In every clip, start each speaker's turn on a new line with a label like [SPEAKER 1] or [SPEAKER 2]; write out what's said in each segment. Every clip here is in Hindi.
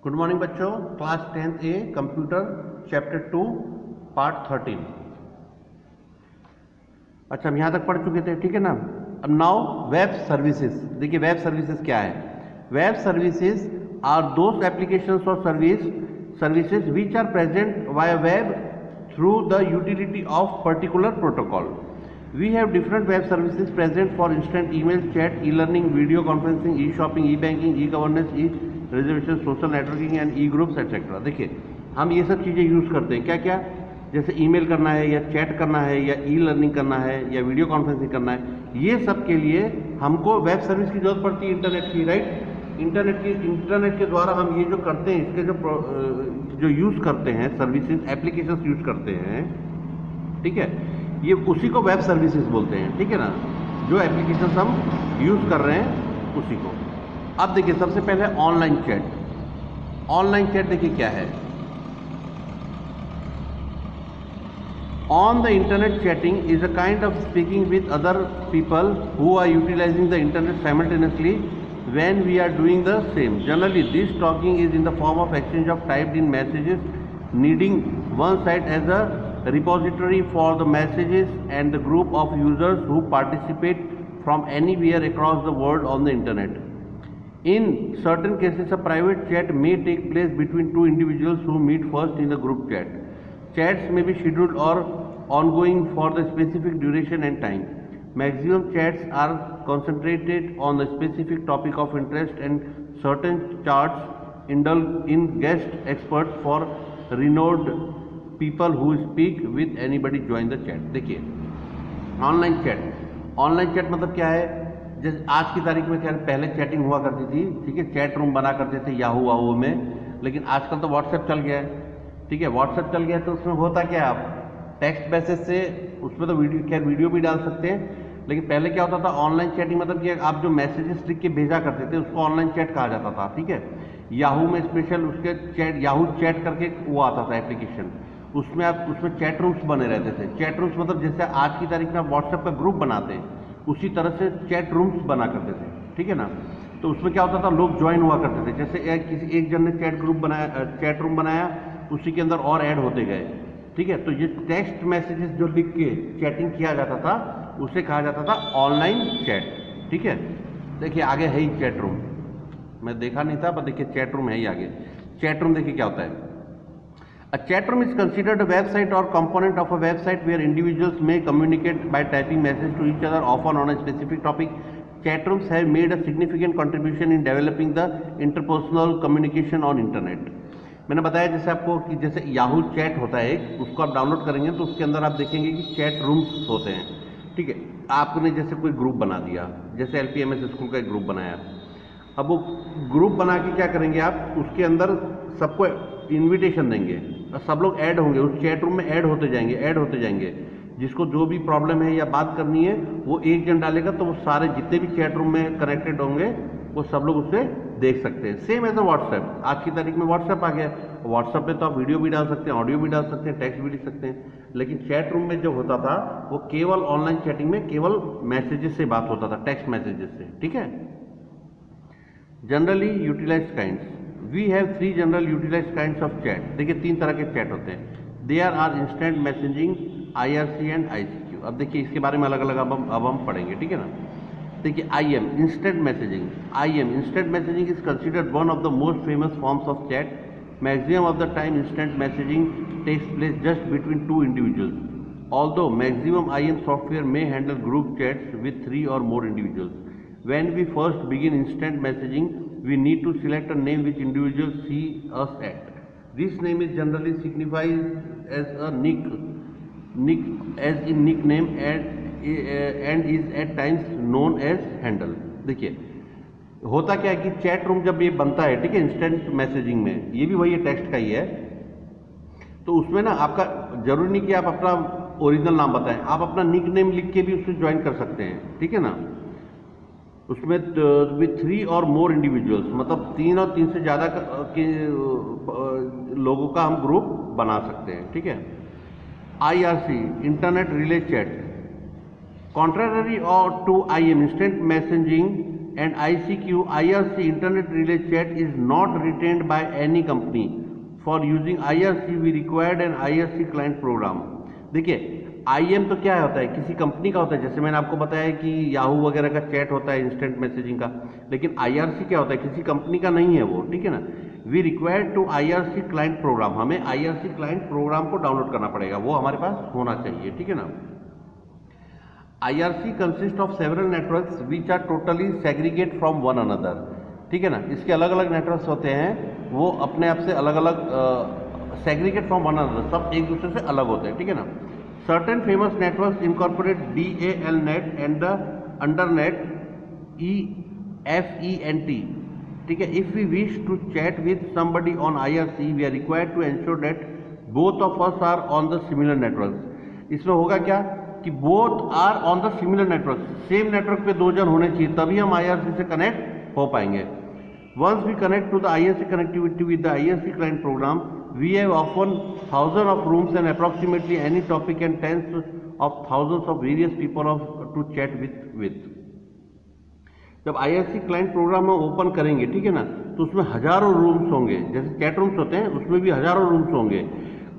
[SPEAKER 1] गुड मॉर्निंग बच्चों, class 10th a computer chapter 2 part 13। अच्छा, हम यहाँ तक पढ़ चुके थे, ठीक है ना। अब नाउ वेब सर्विसेज। देखिए वेब सर्विसेज क्या है। Web services are those applications or services which are present via web through the utility of particular protocol. We have different web services present for instant email, chat, e-learning, video conferencing, e-shopping, e-banking, e-governance, e-reservation, social networking and e-groups etc. देखिए हम ये सब चीज़ें यूज़ करते हैं क्या क्या, जैसे ईमेल करना है या चैट करना है या ई-लर्निंग करना है या वीडियो कॉन्फ्रेंसिंग करना है, ये सब के लिए हमको वेब सर्विस की जरूरत पड़ती है, इंटरनेट की, राइट। इंटरनेट के द्वारा हम ये जो करते हैं, इसके जो यूज़ करते हैं सर्विसेज, एप्लीकेशंस यूज़ करते हैं, ठीक है, ये उसी को वेब सर्विसेज बोलते हैं, ठीक है ना। जो एप्लीकेशंस हम यूज़ कर रहे हैं उसी को। अब देखिए सबसे पहले ऑनलाइन चैट। ऑनलाइन चैट देखिए क्या है। On the internet chatting is a kind of speaking with other people who are utilising the internet simultaneously when we are doing the same. Generally this talking is in the form of exchange of typed in messages, needing one side as a repository for the messages and the group of users who participate from anywhere across the world on the internet. In certain cases, a private chat may take place between two individuals who meet first in a group chat. Chats may be scheduled or ongoing for the specific duration and time. Maximum chats are concentrated on the specific topic of interest, and certain chats indulge in guest experts for renowned people who speak with anybody join the chat. देखिए ऑनलाइन चैट मतलब क्या है। जैसे आज की तारीख में क्या है, पहले चैटिंग हुआ करती थी, ठीक है, चैट रूम बना करते थे याहू में, लेकिन आजकल तो व्हाट्सएप चल गया है, ठीक है। व्हाट्सएप चल गया तो उसमें होता क्या है, आप टेक्स्ट मैसेज से उसमें तो वीडियो भी डाल सकते हैं, लेकिन पहले क्या होता था, ऑनलाइन चैटिंग मतलब कि आप जो मैसेजेस लिख के भेजा करते थे उसको ऑनलाइन चैट कहा जाता था, ठीक है। याहू में स्पेशल उसके चैट, याहू चैट करके वो आता था एप्लीकेशन, उसमें चैट रूम्स बने रहते थे। चैट रूम्स मतलब जैसे आज की तारीख में आप व्हाट्सएप का ग्रुप बनाते हैं, उसी तरह से चैट रूम्स बना करते थे, ठीक है ना। तो उसमें क्या होता था, लोग ज्वाइन हुआ करते थे। जैसे किसी एक जन ने चैट रूम बनाया, उसी के अंदर और ऐड होते गए, ठीक है। तो ये टेक्स्ट मैसेजेस जो लिख के चैटिंग किया जाता था उसे कहा जाता था ऑनलाइन चैट, ठीक है। देखिए आगे है ही चैट रूम, मैं देखा नहीं था पर देखिए चैट रूम है ही आगे। चैट रूम देखिए क्या होता है। A chat room is considered a website or component of a website where individuals may communicate by typing messages to each other, often on a specific topic. Chat rooms have made a significant contribution in developing the interpersonal communication on internet. मैंने बताया जैसे आपको कि जैसे याहू चैट होता है एक, उसको आप डाउनलोड करेंगे तो उसके अंदर आप देखेंगे कि चैट रूम्स होते हैं, ठीक है। आपने जैसे कोई ग्रुप बना दिया, जैसे LPMS स्कूल का एक ग्रुप बनाया, अब वो ग्रुप बना के क्या करेंगे आप, उसके अंदर सबको इनविटेशन देंगे और सब लोग ऐड होंगे, उस चैट रूम में ऐड होते जाएंगे। जिसको जो भी प्रॉब्लम है या बात करनी है वो एक जन डालेगा, तो वो सारे जितने भी चैट रूम में कनेक्टेड होंगे वो सब लोग उससे देख सकते हैं। सेम एज अ व्हाट्सएप, आज की तारीख में व्हाट्सएप आ गया। व्हाट्सएप पे तो आप वीडियो भी डाल सकते हैं, ऑडियो भी डाल सकते हैं, टेक्स्ट भी लिख सकते हैं, लेकिन चैट रूम में जो होता था वो केवल ऑनलाइन चैटिंग में केवल मैसेजेस से बात होता था, टेक्स्ट मैसेजेस से, ठीक है। Generally utilised kinds, we have 3 general utilised kinds of chat. देखिए 3 तरह के चैट होते हैं। They are instant messaging, IRC and ICQ। अब देखिए इसके बारे में अलग अलग अब हम पढ़ेंगे, ठीक है ना। देखिए IM instant messaging is considered one of the most famous forms of chat. Maximum of the time instant messaging takes place just between 2 individuals, although maximum IM software may handle group chats with 3 or more individuals. When we first begin instant messaging, we need to select a name which individuals see us at. This name is generally signified as a nickname and is at times known as handle. देखिए होता क्या है कि चैट रूम जब ये बनता है, ठीक है, इंस्टेंट मैसेजिंग में, ये भी वही टेक्स्ट का ही है, तो उसमें ना आपका जरूरी नहीं कि आप अपना ओरिजिनल नाम बताएं, आप अपना निकनेम लिख के भी उससे ज्वाइन कर सकते हैं, ठीक है ना। उसमें विथ 3 or more individuals मतलब 3 और 3 से ज़्यादा के लोगों का हम ग्रुप बना सकते हैं, ठीक है। IRC internet relay chat, contrary or to IM instant messaging and ICQ IRC internet relay chat is not retained by any company. For using IRC we required an IRC client program. देखिए IM तो क्या होता है, किसी कंपनी का होता है, जैसे मैंने आपको बताया कि याहू वगैरह का चैट होता है इंस्टेंट मैसेजिंग का, लेकिन IRC क्या होता है, किसी कंपनी का नहीं है वो, ठीक है ना। We required to IRC client program, हमें IRC क्लाइंट प्रोग्राम को डाउनलोड करना पड़ेगा, वो हमारे पास होना चाहिए, ठीक है ना। IRC consist of several networks which are totally segregate from one another, ठीक है ना। इसके अलग अलग नेटवर्क्स होते हैं, वो अपने आप से अलग अलग सेग्रीगेट फ्रॉम वन अनदर, सब एक दूसरे से अलग होते हैं, ठीक है ना। Certain famous networks incorporate DAL net and the undernet EFENT, ठीक है। If we wish to chat with somebody on IRC we are required to ensure that both of us are on the similar network. इसमें होगा क्या कि both are on the similar network, same network पे दो जन होने चाहिए, तभी हम IRC से कनेक्ट हो पाएंगे। Once we connect to the IRC connectivity with the IRC client program we have often thousand of rooms and approximately any topic and tens of thousands of various people of to chat with. जब IRC क्लाइंट प्रोग्राम हम ओपन करेंगे, ठीक है ना, तो उसमें हजारों रूम्स होंगे, जैसे चैट रूम्स होते हैं उसमें भी हजारों रूम्स होंगे,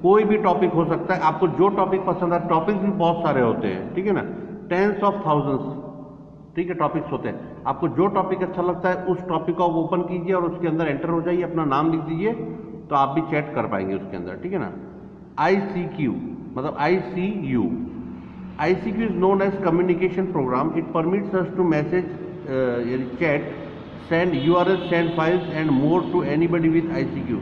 [SPEAKER 1] कोई भी टॉपिक हो सकता है, आपको जो टॉपिक पसंद है, टॉपिक भी बहुत सारे होते हैं, ठीक है ना, टेंस ऑफ थाउजेंड्स, ठीक है, टॉपिक्स होते हैं। आपको जो टॉपिक अच्छा लगता है उस टॉपिक को आप ओपन कीजिए और उसके अंदर एंटर हो जाइए, अपना नाम लिख दीजिए, तो आप भी चैट कर पाएंगे उसके अंदर, ठीक है ना। ICQ मतलब ICU, ICQ is known as communication program, it permits us to message chat, send URL, send files and more to anybody with ICQ.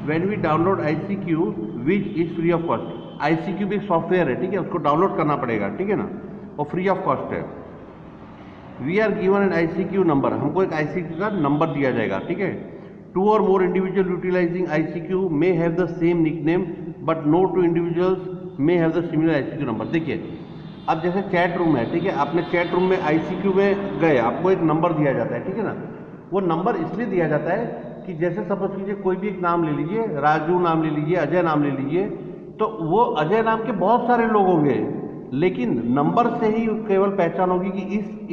[SPEAKER 1] When we download ICQ, which is free of cost, ICQ भी एक सॉफ्टवेयर है, ठीक है, उसको डाउनलोड करना पड़ेगा, ठीक है ना, और फ्री ऑफ कॉस्ट है। We are given an ICQ number, हमको एक ICQ का नंबर दिया जाएगा, ठीक है। 2 or more individual utilizing ICQ may have the same nickname, but no two individuals may have the similar ICQ number. देखिए अब जैसे चैट रूम है, ठीक है, आपने चैट रूम में ICQ में गए, आपको एक नंबर दिया जाता है, ठीक है ना। वो नंबर इसलिए दिया जाता है कि जैसे सपोज कीजिए कोई भी एक नाम ले लीजिए, राजू नाम ले लीजिए, अजय नाम ले लीजिए, तो वो अजय नाम के बहुत सारे लोग होंगे, लेकिन नंबर से ही केवल पहचान होगी कि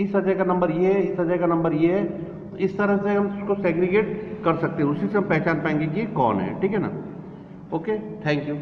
[SPEAKER 1] इस अजय का नंबर ये है, इस अजय का नंबर ये है। तो इस तरह से हम उसको सेग्रीगेट कर सकते हैं, उसी से हम पहचान पाएंगे कि ये कौन है, ठीक है ना। Okay, thank you.